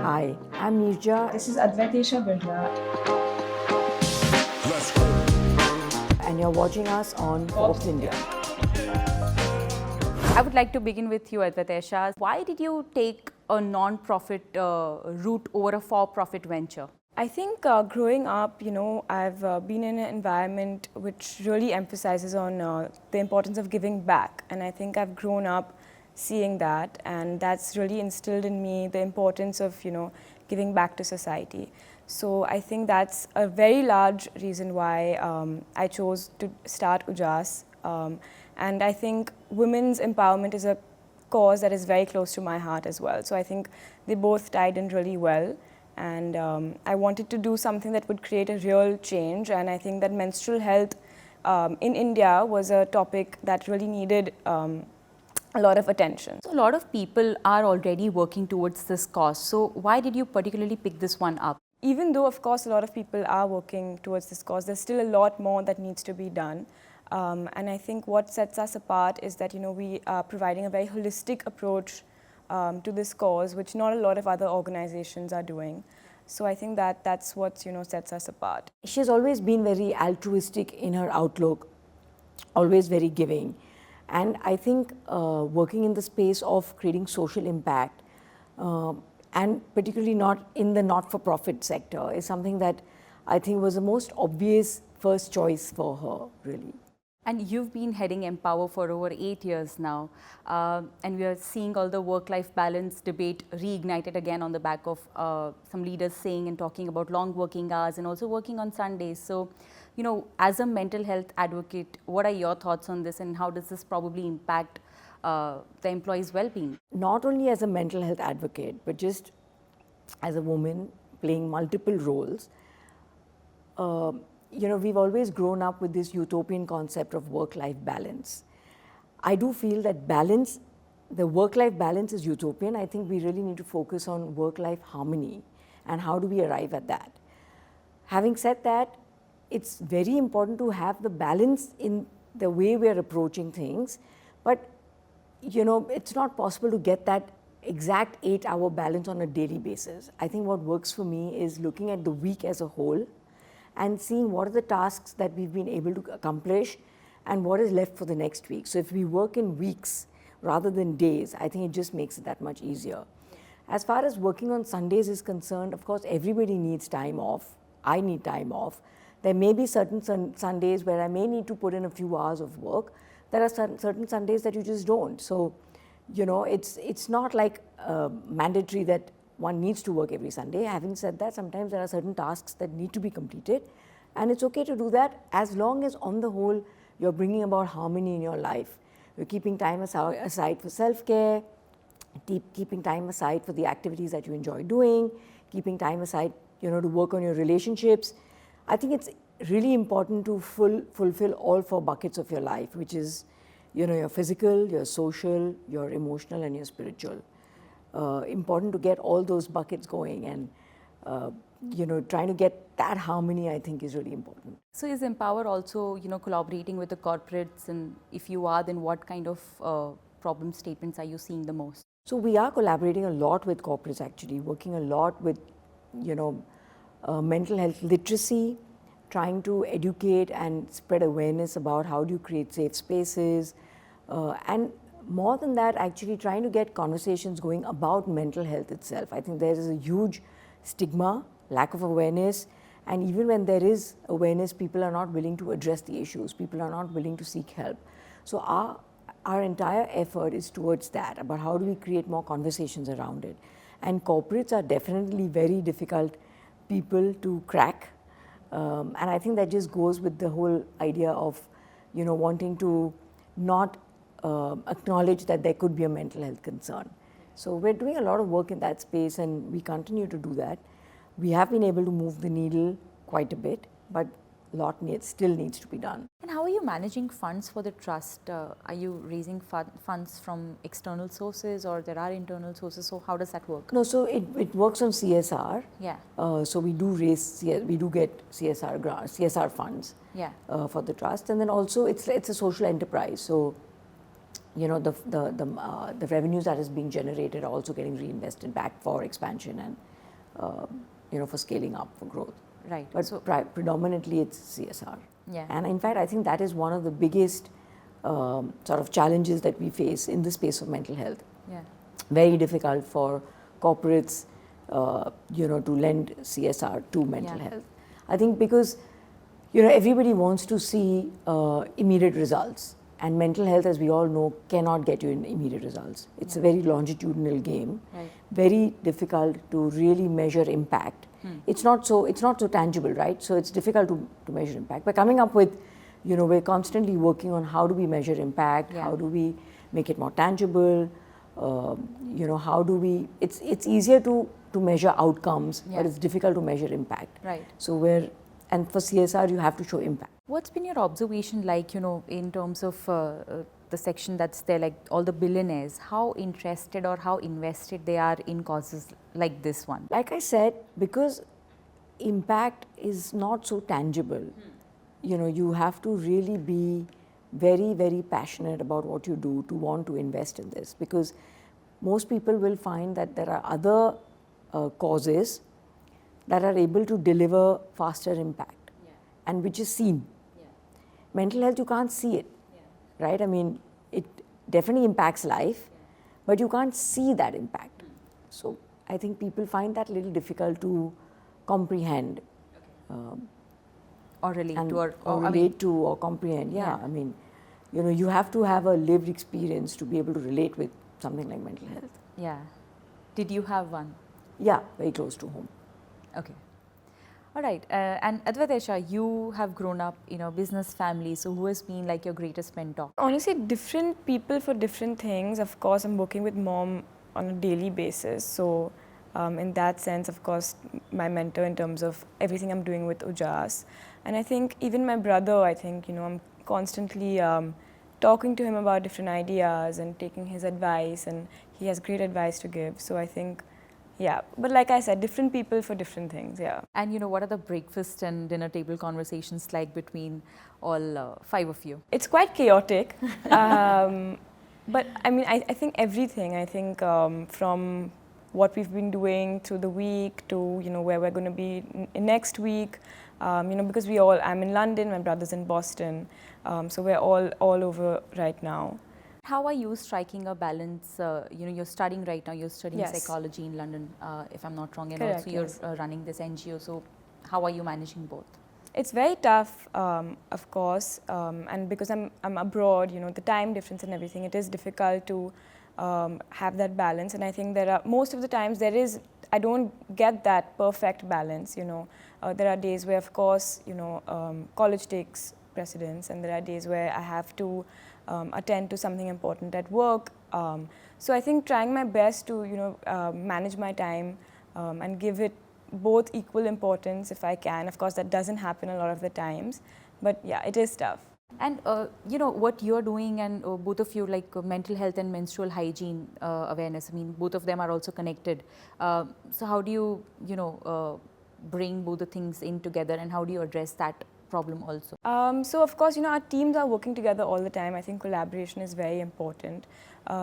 Hi, I'm Neerja. This is Advaitesha Birla. And you're watching us on Forbes India. I would like to begin with you, Advaitesha. Why did you take a non-profit route over a for-profit venture? I think growing up, I've been in an environment which really emphasizes on the importance of giving back. And I think I've grown up seeing that, and that's really instilled in me the importance of, giving back to society. So I think that's a very large reason why I chose to start Ujas. And I think women's empowerment is a cause that is very close to my heart as well. So I think they both tied in really well. And I wanted to do something that would create a real change. And I think that menstrual health in India was a topic that really needed a lot of attention. So a lot of people are already working towards this cause. So why did you particularly pick this one up? Even though, of course, a lot of people are working towards this cause, there's still a lot more that needs to be done. And I think what sets us apart is that, we are providing a very holistic approach to this cause, which not a lot of other organizations are doing. So I think that that's what sets us apart. She's always been very altruistic in her outlook, always very giving. And I think working in the space of creating social impact, and particularly not in the not-for-profit sector, is something that I think was the most obvious first choice for her, really. And you've been heading Empower for over 8 years now. And we are seeing all the work-life balance debate reignited again on the back of some leaders saying and talking about long working hours and also working on Sundays. So, as a mental health advocate, what are your thoughts on this and how does this probably impact the employees' well-being? Not only as a mental health advocate, but just as a woman playing multiple roles. We've always grown up with this utopian concept of work-life balance. I do feel that the work-life balance is utopian. I think we really need to focus on work-life harmony and how do we arrive at that. Having said that, it's very important to have the balance in the way we're approaching things, but it's not possible to get that exact 8-hour balance on a daily basis. I think what works for me is looking at the week as a whole and seeing what are the tasks that we've been able to accomplish and what is left for the next week. So if we work in weeks rather than days, I think it just makes it that much easier. As far as working on Sundays is concerned, of course, everybody needs time off. I need time off. There may be certain Sundays where I may need to put in a few hours of work. There are certain Sundays that you just don't. So, it's not like mandatory that one needs to work every Sunday. Having said that, sometimes there are certain tasks that need to be completed, and it's okay to do that as long as on the whole you're bringing about harmony in your life. You're keeping time aside for self-care, keeping time aside for the activities that you enjoy doing, keeping time aside to work on your relationships. I think it's really important to fulfill all 4 buckets of your life, which is your physical, your social, your emotional and your spiritual. Important to get all those buckets going, and trying to get that harmony, I think, is really important. So is Empower also collaborating with the corporates, and if you are, then what kind of problem statements are you seeing the most? So we are collaborating a lot with corporates, actually, working a lot with mental health literacy, trying to educate and spread awareness about how do you create safe spaces, and more than that, actually trying to get conversations going about mental health itself. I think there is a huge stigma, lack of awareness, and even when there is awareness, people are not willing to address the issues. People are not willing to seek help. So our entire effort is towards that, about how do we create more conversations around it. And corporates are definitely very difficult people to crack. And I think that just goes with the whole idea of, wanting to not acknowledge that there could be a mental health concern. So we're doing a lot of work in that space, and we continue to do that. We have been able to move the needle quite a bit, but a lot still needs to be done. And how are you managing funds for the trust? Are you raising funds from external sources, or there are internal sources? So how does that work? No, so it works on CSR. Yeah. So we do get CSR grants, CSR funds. Yeah. For the trust, and then also it's a social enterprise. So the revenues that is being generated are also getting reinvested back for expansion and for scaling up for growth. Right. But So, predominantly it's CSR. yeah. And in fact, I think that is one of the biggest sort of challenges that we face in the space of mental health. Yeah. Very difficult for corporates, to lend CSR to mental Yeah. health. I think because, everybody wants to see immediate results. And mental health, as we all know, cannot get you in immediate results. It's a very longitudinal game, Right. very difficult to really measure impact. It's not so tangible, right? So it's difficult to measure impact. But coming up with, we're constantly working on how do we measure impact, Yeah. how do we make it more tangible, how do we, it's easier to measure outcomes, Yeah. but it's difficult to measure impact. Right. So and for CSR, you have to show impact. What's been your observation like, in terms of the section that's there, like all the billionaires, how interested or how invested they are in causes like this one? Like I said, because impact is not so tangible, you have to really be very, very passionate about what you do to want to invest in this. Because most people will find that there are other causes that are able to deliver faster impact, and which is seen. Mental health, you can't see it, right? I mean, it definitely impacts life, but you can't see that impact. So I think people find that a little difficult to comprehend. Or relate And, to, or I mean, relate to or comprehend. Yeah, I mean, you have to have a lived experience to be able to relate with something like mental health. yeah. Did you have one? Yeah, very close to home. Okay. All right. And Advaitesha, you have grown up in a business family. So who has been like your greatest mentor? Honestly, different people for different things. Of course, I'm working with mom on a daily basis. So in that sense, of course, my mentor in terms of everything I'm doing with Ujas. And I think even my brother, I think, I'm constantly talking to him about different ideas and taking his advice. And he has great advice to give. So I think, yeah. But like I said, different people for different things, yeah. And what are the breakfast and dinner table conversations like between all 5 of you? It's quite chaotic. But I mean, I think everything. I think from what we've been doing through the week to, where we're going to be next week. Because I'm in London, my brother's in Boston. So we're all over right now. How are you striking a balance? You're studying right now, you're studying Yes. psychology in London, if I'm not wrong, and Correct, also you're yes. running this NGO. So how are you managing both? It's very tough, of course, and because I'm abroad, the time difference and everything, it is difficult to have that balance. And I think most of the times I don't get that perfect balance. There are days where, of course, college takes precedence, and there are days where I have to attend to something important at work. So I think trying my best to manage my time and give it both equal importance if I can. Of course, that doesn't happen a lot of the times, but yeah, it is tough. And what you're doing, and both of you, like mental health and menstrual hygiene awareness, I mean, both of them are also connected. So how do you bring both the things in together, and how do you address that problem also? So of course, our teams are working together all the time. I think collaboration is very important.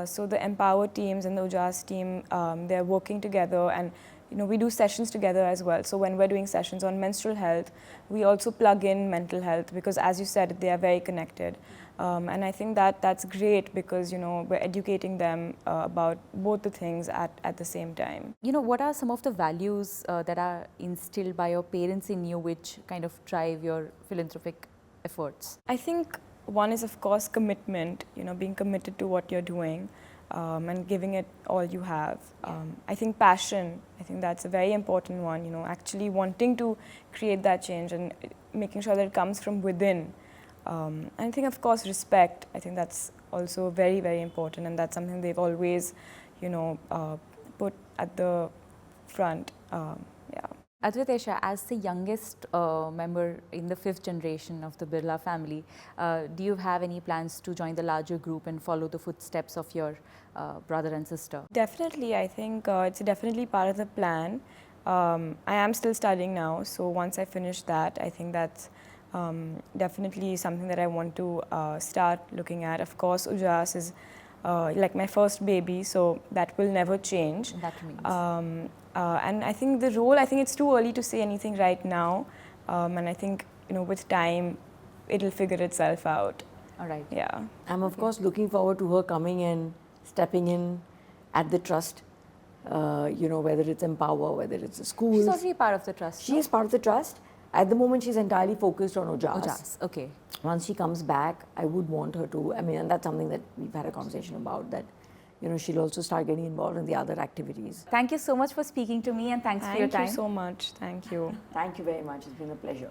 So the Empower teams and the Ujas team, they're working together, and we do sessions together as well. So when we're doing sessions on menstrual health, we also plug in mental health, because as you said, they are very connected. And I think that's great, because we're educating them about both the things at the same time. What are some of the values that are instilled by your parents in you, which kind of drive your philanthropic efforts? I think one is, of course, commitment, being committed to what you're doing and giving it all you have. I think passion, I think that's a very important one, actually wanting to create that change and making sure that it comes from within. And I think, of course, respect, I think that's also very, very important, and that's something they've always, put at the front. Yeah. Advaitesha, as the youngest member in the 5th generation of the Birla family, do you have any plans to join the larger group and follow the footsteps of your brother and sister? Definitely, I think it's definitely part of the plan. I am still studying now, so once I finish that, I think that's definitely something that I want to start looking at. Of course, Ujas is like my first baby, so that will never change. That remains. And I think the role, I think it's too early to say anything right now. And I think, with time, it'll figure itself out. All right. Yeah. I'm of course looking forward to her coming and stepping in at the trust, whether it's Empower, whether it's the schools. She's already part of the trust. She is part of the trust. At the moment, she's entirely focused on Ojas. Ojas, okay. Once she comes back, I would want her to, and that's something that we've had a conversation about, that, she'll also start getting involved in the other activities. Thank you so much for speaking to me, and thanks for your time. Thank you so much. Thank you. Thank you very much. It's been a pleasure.